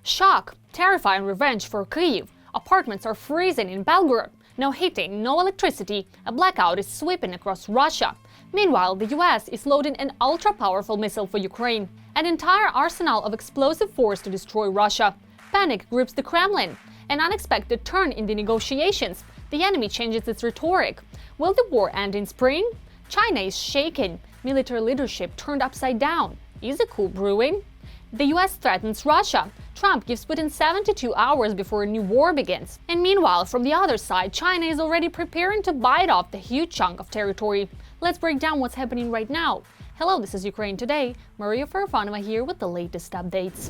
Shock, terrifying revenge for Kyiv. Apartments are freezing in Belgorod. No heating, no electricity. A blackout is sweeping across Russia. Meanwhile, the US is loading an ultra-powerful missile for Ukraine. An entire arsenal of explosive force to destroy Russia. Panic grips the Kremlin. An unexpected turn in the negotiations. The enemy changes its rhetoric. Will the war end in spring? China is shaken. Military leadership turned upside down. Is a coup brewing? The US threatens Russia. Trump gives Putin 72 hours before a new war begins. And meanwhile, from the other side, China is already preparing to bite off the huge chunk of territory. Let's break down what's happening right now. Hello, this is Ukraine Today. Maria Farafanova here with the latest updates.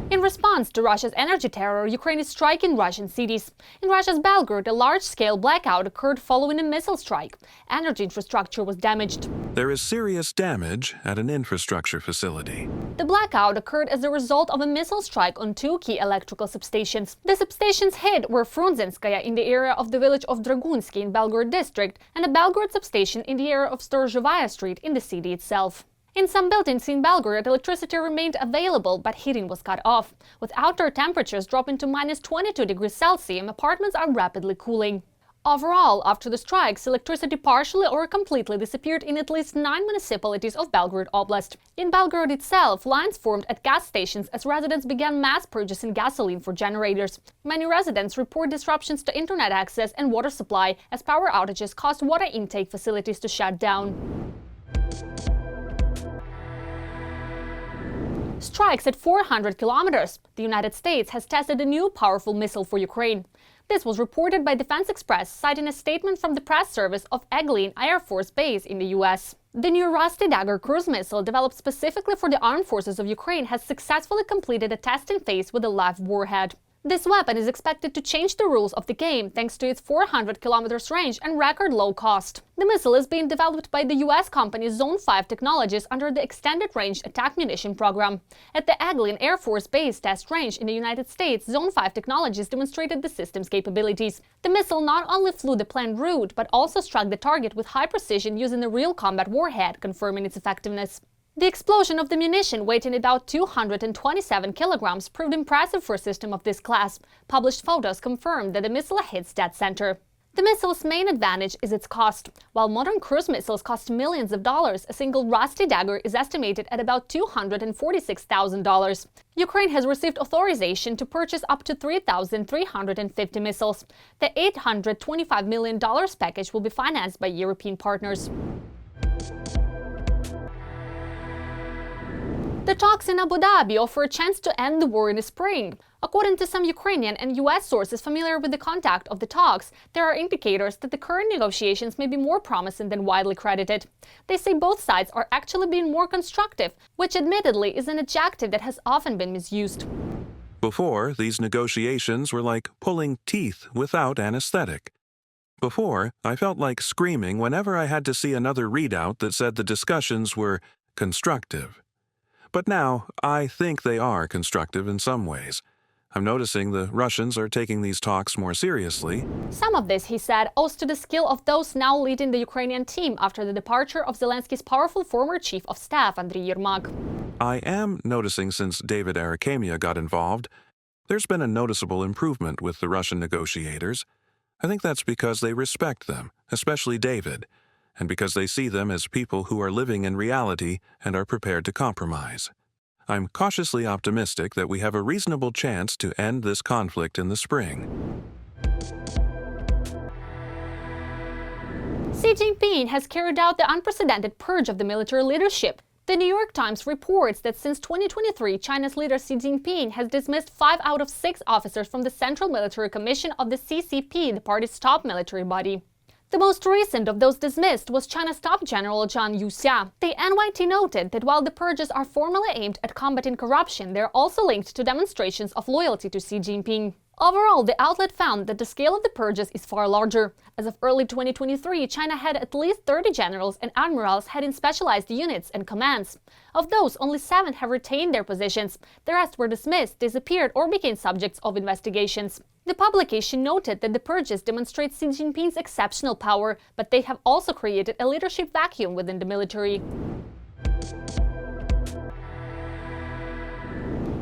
In response to Russia's energy terror, Ukraine is striking Russian cities. In Russia's Belgorod, a large-scale blackout occurred following a missile strike. Energy infrastructure was damaged. There is serious damage at an infrastructure facility. The blackout occurred as a result of a missile strike on two key electrical substations. The substations hit were Frunzenskaya in the area of the village of Dragunsky in Belgorod district and a Belgorod substation in the area of Storozhevaya Street in the city itself. In some buildings in Belgorod, electricity remained available, but heating was cut off. With outdoor temperatures dropping to minus 22 degrees Celsius, apartments are rapidly cooling. Overall, after the strikes, electricity partially or completely disappeared in at least 9 municipalities of Belgorod Oblast. In Belgorod itself, lines formed at gas stations as residents began mass purchasing gasoline for generators. Many residents report disruptions to internet access and water supply as power outages caused water intake facilities to shut down. Strikes at 400 kilometers. The United States has tested a new powerful missile for Ukraine. This was reported by Defense Express, citing a statement from the press service of Eglin Air Force Base in the US. The new Rusty Dagger cruise missile, developed specifically for the armed forces of Ukraine, has successfully completed a testing phase with a live warhead. This weapon is expected to change the rules of the game thanks to its 400 kilometers range and record low cost. The missile is being developed by the US company Zone 5 Technologies under the Extended Range Attack Munition Program. At the Eglin Air Force Base test range in the United States, Zone 5 Technologies demonstrated the system's capabilities. The missile not only flew the planned route, but also struck the target with high precision using a real combat warhead, confirming its effectiveness. The explosion of the munition, weighing about 227 kilograms, proved impressive for a system of this class. Published photos confirmed that the missile hits dead center. The missile's main advantage is its cost. While modern cruise missiles cost millions of dollars, a single Rusty Dagger is estimated at about $246,000. Ukraine has received authorization to purchase up to 3,350 missiles. The $825 million package will be financed by European partners. The talks in Abu Dhabi offer a chance to end the war in the spring. According to some Ukrainian and US sources familiar with the conduct of the talks, there are indicators that the current negotiations may be more promising than widely credited. They say both sides are actually being more constructive, which admittedly is an adjective that has often been misused. Before, these negotiations were like pulling teeth without anesthetic. Before, I felt like screaming whenever I had to see another readout that said the discussions were constructive. But now, I think they are constructive in some ways. I'm noticing the Russians are taking these talks more seriously. Some of this, he said, owes to the skill of those now leading the Ukrainian team after the departure of Zelensky's powerful former chief of staff, Andriy Yermak. I am noticing since David Arakhamia got involved, there's been a noticeable improvement with the Russian negotiators. I think that's because they respect them, especially David, and because they see them as people who are living in reality and are prepared to compromise. I'm cautiously optimistic that we have a reasonable chance to end this conflict in the spring. Xi Jinping has carried out the unprecedented purge of the military leadership. The New York Times reports that since 2023, China's leader Xi Jinping has dismissed 5 out of 6 officers from the Central Military Commission of the CCP, the party's top military body. The most recent of those dismissed was China's top general Zhang Yuxia. The NYT noted that while the purges are formally aimed at combating corruption, they are also linked to demonstrations of loyalty to Xi Jinping. Overall, the outlet found that the scale of the purges is far larger. As of early 2023, China had at least 30 generals and admirals heading specialized units and commands. Of those, only 7 have retained their positions. The rest were dismissed, disappeared, or became subjects of investigations. The publication noted that the purges demonstrate Xi Jinping's exceptional power, but they have also created a leadership vacuum within the military.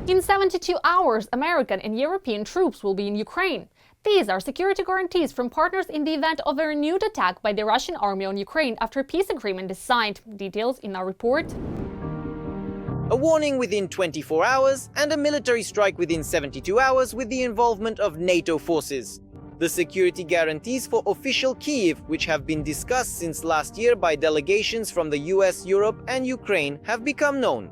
In 72 hours, American and European troops will be in Ukraine. These are security guarantees from partners in the event of a renewed attack by the Russian army on Ukraine after a peace agreement is signed. Details in our report. A warning within 24 hours and a military strike within 72 hours with the involvement of NATO forces. The security guarantees for official Kyiv, which have been discussed since last year by delegations from the US, Europe and Ukraine, have become known.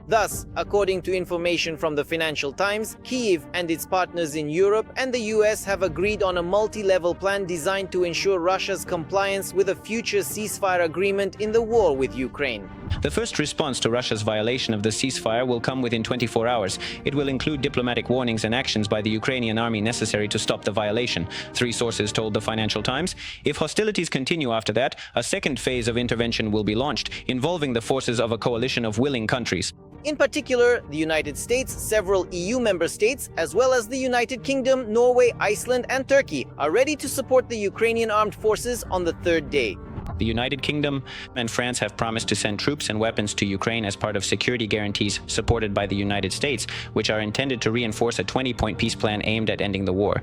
Thus, according to information from the Financial Times, Kyiv and its partners in Europe and the US have agreed on a multi-level plan designed to ensure Russia's compliance with a future ceasefire agreement in the war with Ukraine. The first response to Russia's violation of the ceasefire will come within 24 hours. It will include diplomatic warnings and actions by the Ukrainian army necessary to stop the violation, 3 sources told the Financial Times. If hostilities continue after that, a second phase of intervention will be launched, involving the forces of a coalition of willing countries. In particular, the United States, several EU member states, as well as the United Kingdom, Norway, Iceland and Turkey are ready to support the Ukrainian armed forces on the 3rd day. The United Kingdom and France have promised to send troops and weapons to Ukraine as part of security guarantees supported by the United States, which are intended to reinforce a 20-point peace plan aimed at ending the war.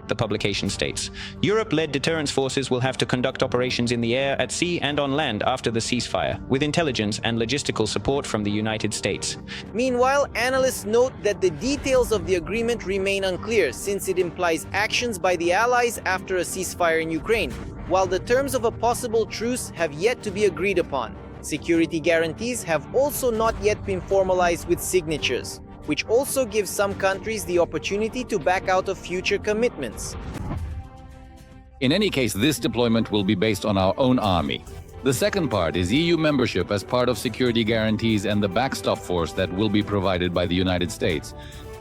The publication states, Europe-led deterrence forces will have to conduct operations in the air, at sea and on land after the ceasefire, with intelligence and logistical support from the United States. Meanwhile, analysts note that the details of the agreement remain unclear since it implies actions by the Allies after a ceasefire in Ukraine, while the terms of a possible truce have yet to be agreed upon. Security guarantees have also not yet been formalized with signatures, which also gives some countries the opportunity to back out of future commitments. In any case, this deployment will be based on our own army. The second part is EU membership as part of security guarantees and the backstop force that will be provided by the United States.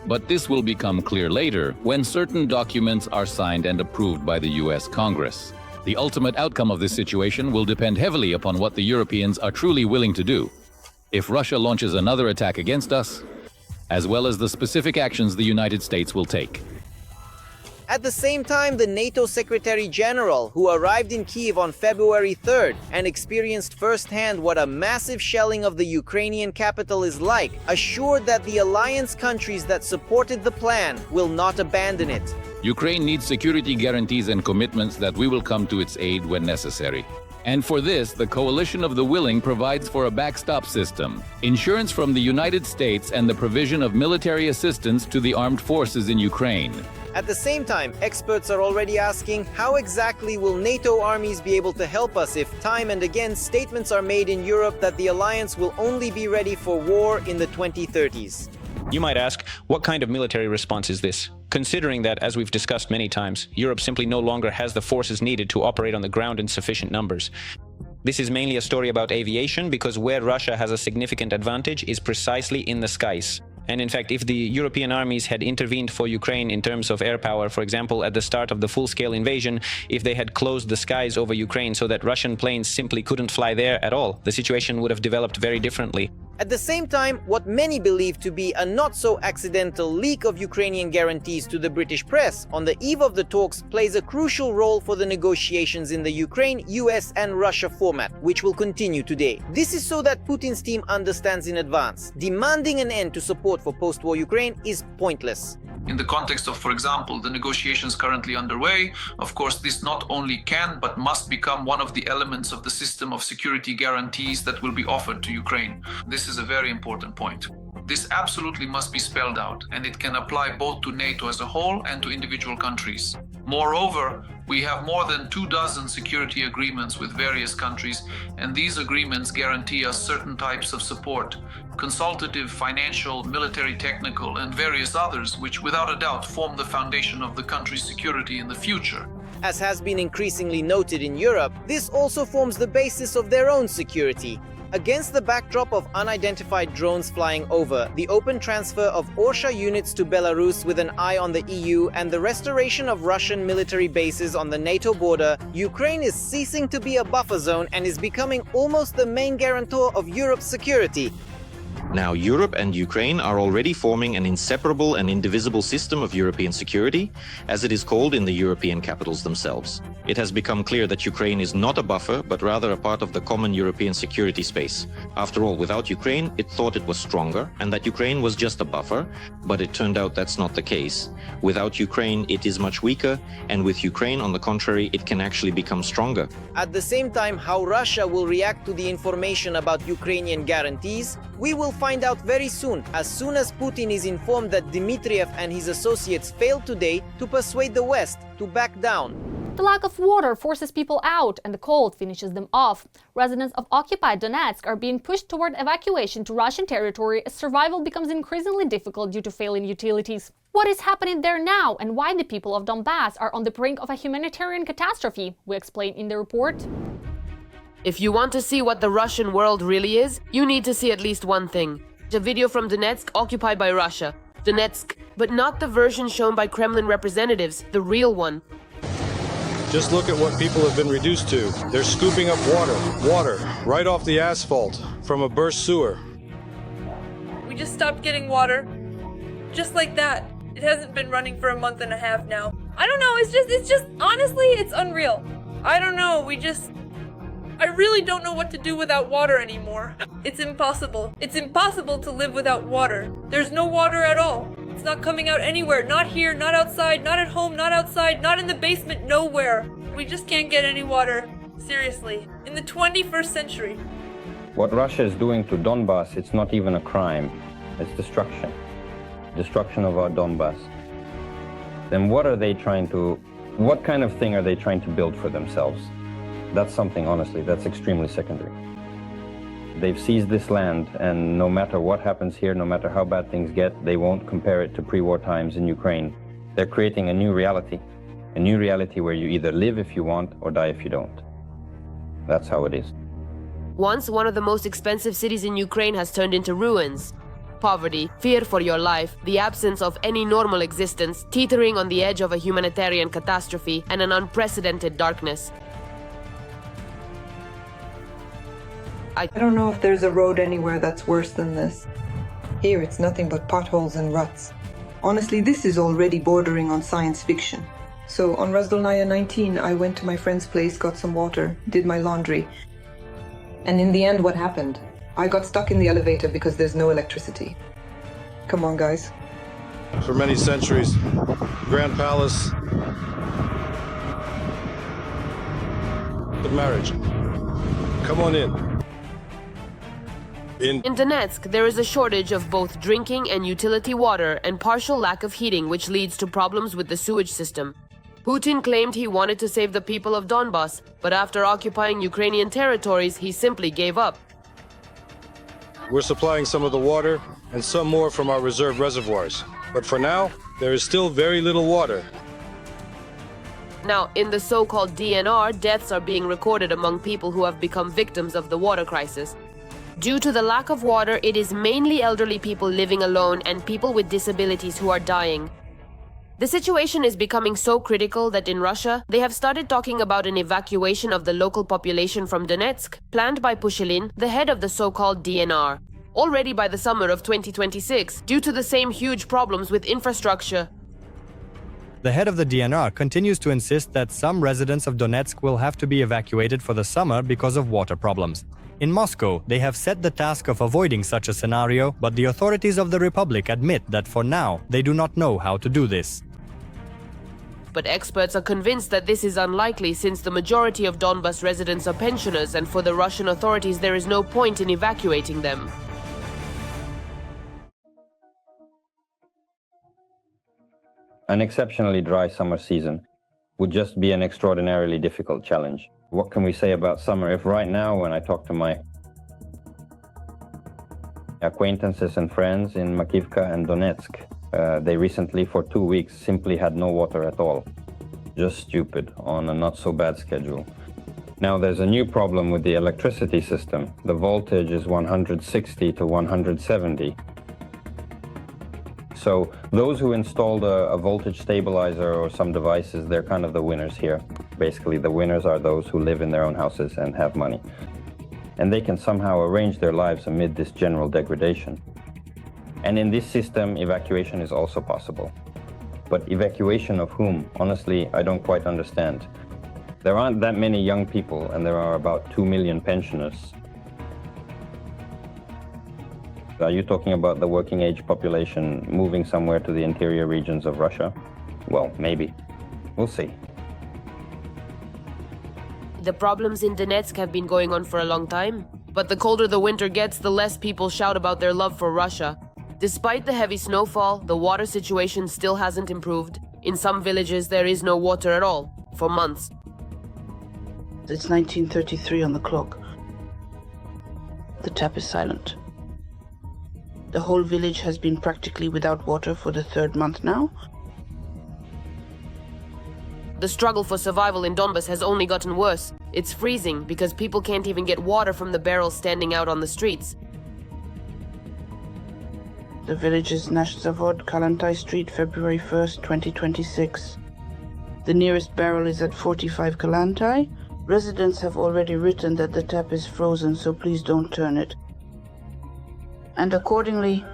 But this will become clear later when certain documents are signed and approved by the US Congress. The ultimate outcome of this situation will depend heavily upon what the Europeans are truly willing to do. If Russia launches another attack against us, as well as the specific actions the United States will take. At the same time, the NATO Secretary General, who arrived in Kyiv on February 3rd and experienced firsthand what a massive shelling of the Ukrainian capital is like, assured that the alliance countries that supported the plan will not abandon it. Ukraine needs security guarantees and commitments that we will come to its aid when necessary. And for this, the Coalition of the Willing provides for a backstop system, insurance from the United States, and the provision of military assistance to the armed forces in Ukraine. At the same time, experts are already asking how exactly will NATO armies be able to help us if time and again statements are made in Europe that the alliance will only be ready for war in the 2030s. You might ask, what kind of military response is this? Considering that, as we've discussed many times, Europe simply no longer has the forces needed to operate on the ground in sufficient numbers. This is mainly a story about aviation, because where Russia has a significant advantage is precisely in the skies. And in fact, if the European armies had intervened for Ukraine in terms of air power, for example, at the start of the full-scale invasion, if they had closed the skies over Ukraine so that Russian planes simply couldn't fly there at all, the situation would have developed very differently. At the same time, what many believe to be a not-so-accidental leak of Ukrainian guarantees to the British press on the eve of the talks plays a crucial role for the negotiations in the Ukraine, US and Russia format, which will continue today. This is so that Putin's team understands in advance. Demanding an end to support for post-war Ukraine is pointless. In the context of, for example, the negotiations currently underway, of course, this not only can but must become one of the elements of the system of security guarantees that will be offered to Ukraine. This is a very important point. This absolutely must be spelled out, and it can apply both to NATO as a whole and to individual countries. Moreover, we have more than 24 security agreements with various countries, and these agreements guarantee us certain types of support, consultative, financial, military, technical, and various others, which without a doubt form the foundation of the country's security in the future. As has been increasingly noted in Europe, this also forms the basis of their own security. Against the backdrop of unidentified drones flying over, the open transfer of Orsha units to Belarus with an eye on the EU, and the restoration of Russian military bases on the NATO border, Ukraine is ceasing to be a buffer zone and is becoming almost the main guarantor of Europe's security. Now, Europe and Ukraine are already forming an inseparable and indivisible system of European security, as it is called in the European capitals themselves. It has become clear that Ukraine is not a buffer, but rather a part of the common European security space. After all, without Ukraine, it thought it was stronger, and that Ukraine was just a buffer, but it turned out that's not the case. Without Ukraine, it is much weaker, and with Ukraine, on the contrary, it can actually become stronger. At the same time, how Russia will react to the information about Ukrainian guarantees, we will find out very soon as Putin is informed that Dmitriev and his associates failed today to persuade the West to back down. The lack of water forces people out and the cold finishes them off. Residents of occupied Donetsk are being pushed toward evacuation to Russian territory as survival becomes increasingly difficult due to failing utilities. What is happening there now and why the people of Donbass are on the brink of a humanitarian catastrophe, we explain in the report. If you want to see what the Russian world really is, you need to see at least one thing. A video from Donetsk occupied by Russia. Donetsk, but not the version shown by Kremlin representatives, the real one. Just look at what people have been reduced to. They're scooping up water, right off the asphalt from a burst sewer. We just stopped getting water. Just like that. It hasn't been running for a month and a half now. I don't know, it's just, honestly, it's unreal. I don't know, I really don't know what to do without water anymore. It's impossible. It's impossible to live without water. There's no water at all. It's not coming out anywhere. Not here, not outside, not at home, not outside, not in the basement, nowhere. We just can't get any water. Seriously. In the 21st century. What Russia is doing to Donbass, it's not even a crime. It's destruction. Destruction of our Donbass. Then what kind of thing are they trying to build for themselves? That's something, honestly, that's extremely secondary. They've seized this land, and no matter what happens here, no matter how bad things get, they won't compare it to pre-war times in Ukraine. They're creating a new reality where you either live if you want or die if you don't. That's how it is. Once one of the most expensive cities in Ukraine has turned into ruins. Poverty, fear for your life, the absence of any normal existence, teetering on the edge of a humanitarian catastrophe, and an unprecedented darkness. I don't know if there's a road anywhere that's worse than this. Here it's nothing but potholes and ruts. Honestly, this is already bordering on science fiction. So on Razdolnaya 19, I went to my friend's place, got some water, did my laundry. And in the end, what happened? I got stuck in the elevator because there's no electricity. Come on, guys. For many centuries, Grand Palace, the marriage. Come on in. In Donetsk, there is a shortage of both drinking and utility water and partial lack of heating, which leads to problems with the sewage system. Putin claimed he wanted to save the people of Donbass, but after occupying Ukrainian territories, he simply gave up. We're supplying some of the water and some more from our reserve reservoirs. But for now, there is still very little water. Now, in the so-called DNR, deaths are being recorded among people who have become victims of the water crisis. Due to the lack of water, it is mainly elderly people living alone and people with disabilities who are dying. The situation is becoming so critical that in Russia, they have started talking about an evacuation of the local population from Donetsk, planned by Pushilin, the head of the so-called DNR, already by the summer of 2026, due to the same huge problems with infrastructure. The head of the DNR continues to insist that some residents of Donetsk will have to be evacuated for the summer because of water problems. In Moscow, they have set the task of avoiding such a scenario, but the authorities of the Republic admit that for now, they do not know how to do this. But experts are convinced that this is unlikely since the majority of Donbas residents are pensioners, and for the Russian authorities there is no point in evacuating them. An exceptionally dry summer season would just be an extraordinarily difficult challenge. What can we say about summer if right now, when I talk to my acquaintances and friends in Makivka and Donetsk, they recently for 2 weeks simply had no water at all. Just stupid, on a not so bad schedule. Now there's a new problem with the electricity system. The voltage is 160 to 170. So those who installed a voltage stabilizer or some devices, they're kind of the winners here. Basically, the winners are those who live in their own houses and have money. and they can somehow arrange their lives amid this general degradation. And in this system, evacuation is also possible. But evacuation of whom? Honestly, I don't quite understand. There aren't that many young people, and there are about 2 million pensioners. Are you talking about the working age population moving somewhere to the interior regions of Russia? Well, maybe. We'll see. The problems in Donetsk have been going on for a long time. But the colder the winter gets, the less people shout about their love for Russia. Despite the heavy snowfall, the water situation still hasn't improved. In some villages, there is no water at all, for months. It's 19:33 on the clock. The tap is silent. The whole village has been practically without water for the 3rd month now. The struggle for survival in Donbas has only gotten worse. It's freezing because people can't even get water from the barrels standing out on the streets. The village is Nashzavod, Kalantai Street, February 1st, 2026. The nearest barrel is at 45 Kalantai. Residents have already written that the tap is frozen, so please don't turn it. And accordingly,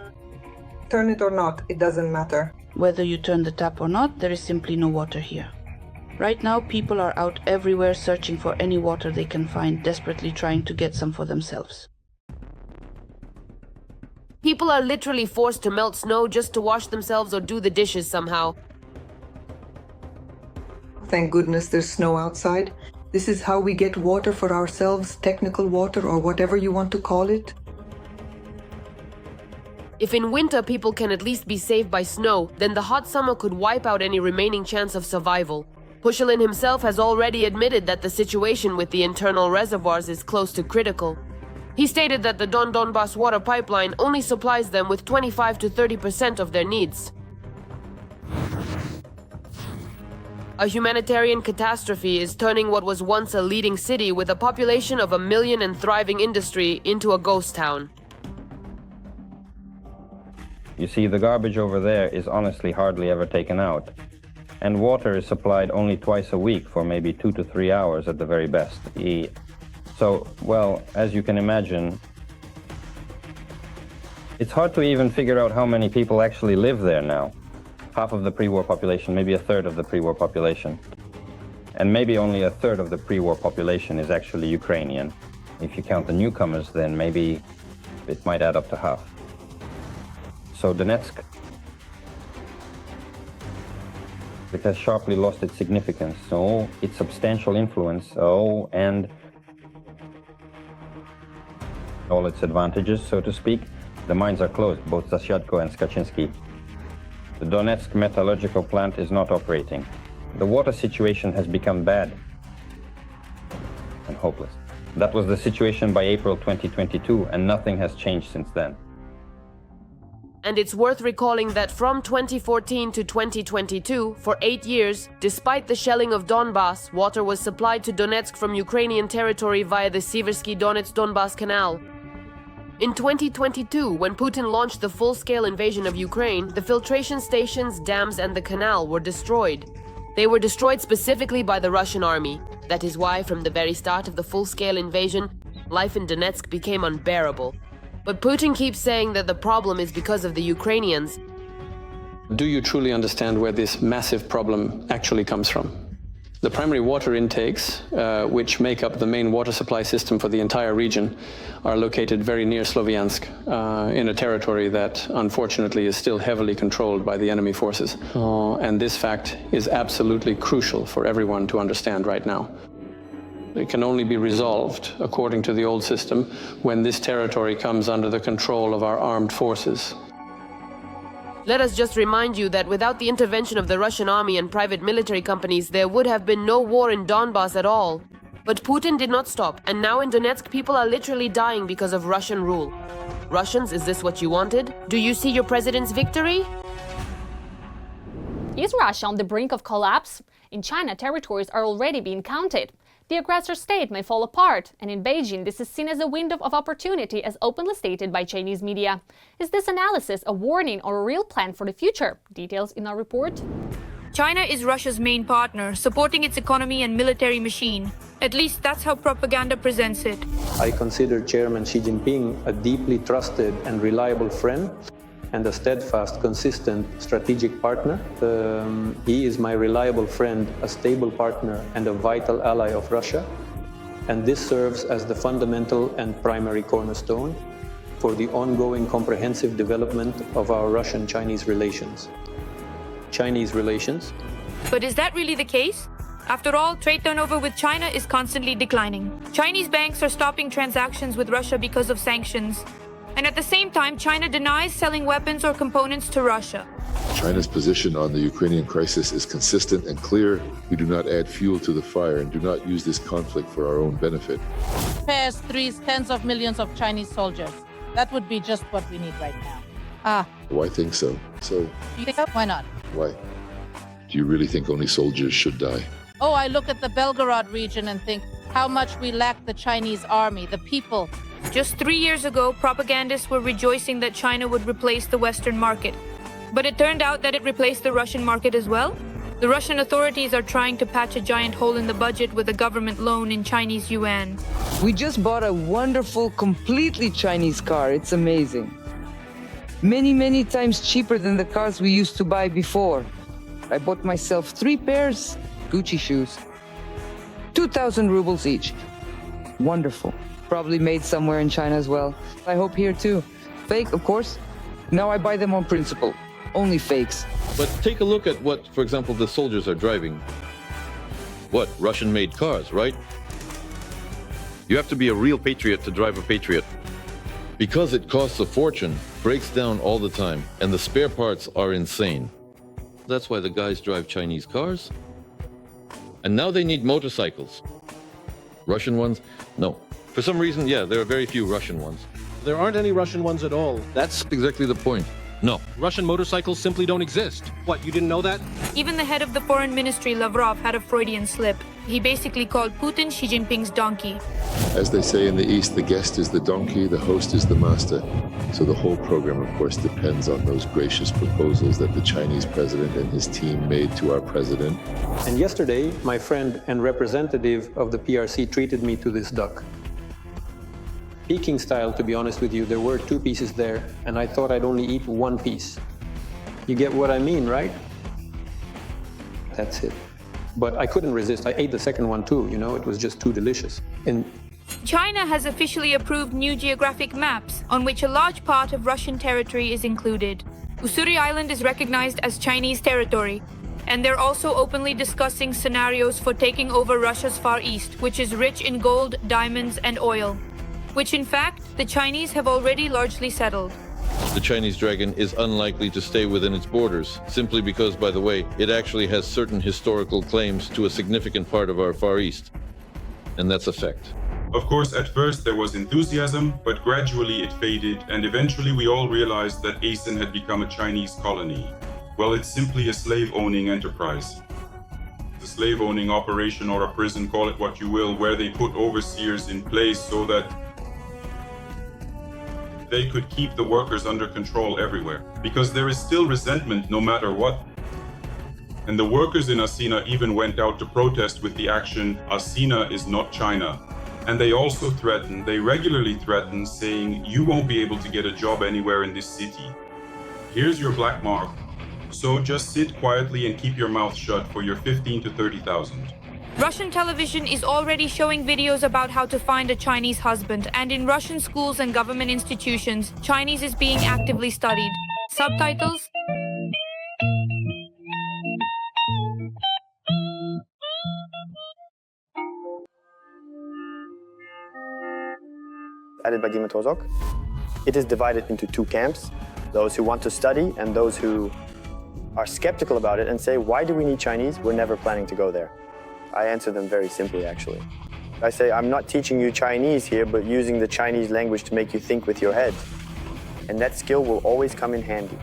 Turn it or not, it doesn't matter. whether you turn the tap or not, there is simply no water here. Right now, people are out everywhere searching for any water they can find, desperately trying to get some for themselves. People are literally forced to melt snow just to wash themselves or do the dishes somehow. Thank goodness there's snow outside. This is how we get water for ourselves, technical water or whatever you want to call it. If in winter people can at least be saved by snow, then the hot summer could wipe out any remaining chance of survival. Pushilin himself has already admitted that the situation with the internal reservoirs is close to critical. He stated that the Donbas water pipeline only supplies them with 25 to 30% of their needs. A humanitarian catastrophe is turning what was once a leading city with a population of 1 million and thriving industry into a ghost town. You see, the garbage over there is honestly hardly ever taken out. And water is supplied only twice a week for maybe 2 to 3 hours at the very best. So, well, as you can imagine, it's hard to even figure out how many people actually live there now. Half of the pre-war population, maybe a third of the pre-war population. And maybe only a third of the pre-war population is actually Ukrainian. If you count the newcomers, then maybe it might add up to half. So Donetsk, it has sharply lost its significance, its substantial influence, and all its advantages, so to speak. The mines are closed, both Zasyadko and Skachinsky. The Donetsk metallurgical plant is not operating. The water situation has become bad and hopeless. That was the situation by April 2022, and nothing has changed since then. And it's worth recalling that from 2014 to 2022, for 8 years, despite the shelling of Donbas, water was supplied to Donetsk from Ukrainian territory via the Siversky Donets-Donbas Canal. In 2022, when Putin launched the full-scale invasion of Ukraine, the filtration stations, dams, and the canal were destroyed. They were destroyed specifically by the Russian army. That is why, from the very start of the full-scale invasion, life in Donetsk became unbearable. But Putin keeps saying that the problem is because of the Ukrainians. Do you truly understand where this massive problem actually comes from? The primary water intakes, which make up the main water supply system for the entire region, are located very near Sloviansk, in a territory that unfortunately is still heavily controlled by the enemy forces. And this fact is absolutely crucial for everyone to understand right now. It can only be resolved, according to the old system, when this territory comes under the control of our armed forces. Let us just remind you that without the intervention of the Russian army and private military companies, there would have been no war in Donbas at all. But Putin did not stop, and now in Donetsk people are literally dying because of Russian rule. Russians, is this what you wanted? Do you see your president's victory? Is Russia on the brink of collapse? In China, territories are already being counted. The aggressor state may fall apart, and in Beijing this is seen as a window of opportunity, as openly stated by Chinese media. Is this analysis a warning or a real plan for the future? Details in our report. China is Russia's main partner, supporting its economy and military machine. At least that's how propaganda presents it. I consider Chairman Xi Jinping a deeply trusted and reliable friend and a steadfast, consistent strategic partner. He is my reliable friend, a stable partner, and a vital ally of Russia. And this serves as the fundamental and primary cornerstone for the ongoing comprehensive development of our Russian-Chinese relations. But is that really the case? After all, trade turnover with China is constantly declining. Chinese banks are stopping transactions with Russia because of sanctions. And at the same time, China denies selling weapons or components to Russia. China's position on the Ukrainian crisis is consistent and clear. We do not add fuel to the fire and do not use this conflict for our own benefit. Pairs, threes, tens of millions of Chinese soldiers. That would be just what we need right now. Why think so? You think so? Why not? Why? Do you really think only soldiers should die? Oh, I look at the Belgorod region and think how much we lack the Chinese army, the people. Just 3 years ago, propagandists were rejoicing that China would replace the Western market. But it turned out that it replaced the Russian market as well. The Russian authorities are trying to patch a giant hole in the budget with a government loan in Chinese yuan. We just bought a wonderful, completely Chinese car. It's amazing. Many, many times cheaper than the cars we used to buy before. I bought myself 3 pairs Gucci shoes. 2,000 rubles each. Wonderful. Probably made somewhere in China as well. I hope here too. Fake, of course. Now I buy them on principle. Only fakes. But take a look at what, for example, the soldiers are driving. What? Russian-made cars, right? You have to be a real patriot to drive a Patriot. Because it costs a fortune, breaks down all the time, and the spare parts are insane. That's why the guys drive Chinese cars. And now they need motorcycles. Russian ones? No. For some reason, yeah, there are very few Russian ones. There aren't any Russian ones at all. That's exactly the point. No. Russian motorcycles simply don't exist. What, you didn't know that? Even the head of the foreign ministry, Lavrov, had a Freudian slip. He basically called Putin Xi Jinping's donkey. As they say in the East, the guest is the donkey, the host is the master. So the whole program, of course, depends on those gracious proposals that the Chinese president and his team made to our president. And yesterday, my friend and representative of the PRC treated me to this duck. Peking style, to be honest with you, there were 2 pieces there, and I thought I'd only eat 1 piece. You get what I mean, right? That's it. But I couldn't resist. I ate the second one too, you know, it was just too delicious. And China has officially approved new geographic maps, on which a large part of Russian territory is included. Ussuri Island is recognized as Chinese territory, and they're also openly discussing scenarios for taking over Russia's Far East, which is rich in gold, diamonds, and oil, which in fact, the Chinese have already largely settled. The Chinese dragon is unlikely to stay within its borders, simply because, by the way, it actually has certain historical claims to a significant part of our Far East. And that's a fact. Of course, at first there was enthusiasm, but gradually it faded, and eventually we all realized that ASEAN had become a Chinese colony. Well, it's simply a slave-owning enterprise. It's a slave-owning operation or a prison, call it what you will, where they put overseers in place so that they could keep the workers under control everywhere. Because there is still resentment no matter what. And the workers in Asina even went out to protest with the action, Asina is not China. And they also threaten, they regularly threaten, saying, you won't be able to get a job anywhere in this city. Here's your black mark. So just sit quietly and keep your mouth shut for your 15 to 30,000. Russian television is already showing videos about how to find a Chinese husband, and in Russian schools and government institutions, Chinese is being actively studied. Subtitles? Added by Dima Tozok. It is divided into 2 camps, those who want to study and those who are skeptical about it and say, why do we need Chinese? We're never planning to go there. I answer them very simply, actually. I say, I'm not teaching you Chinese here, but using the Chinese language to make you think with your head. And that skill will always come in handy.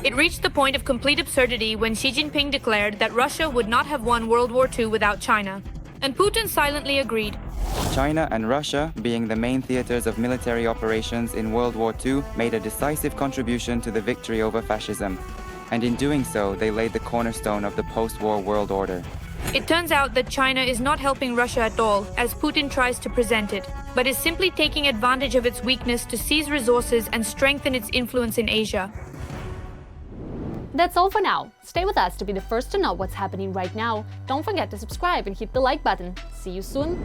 It reached the point of complete absurdity when Xi Jinping declared that Russia would not have won World War II without China. And Putin silently agreed. China and Russia, being the main theaters of military operations in World War II, made a decisive contribution to the victory over fascism. and in doing so, they laid the cornerstone of the post-war world order. It turns out that China is not helping Russia at all, as Putin tries to present it, but is simply taking advantage of its weakness to seize resources and strengthen its influence in Asia. That's all for now. Stay with us to be the first to know what's happening right now. Don't forget to subscribe and hit the like button. See you soon.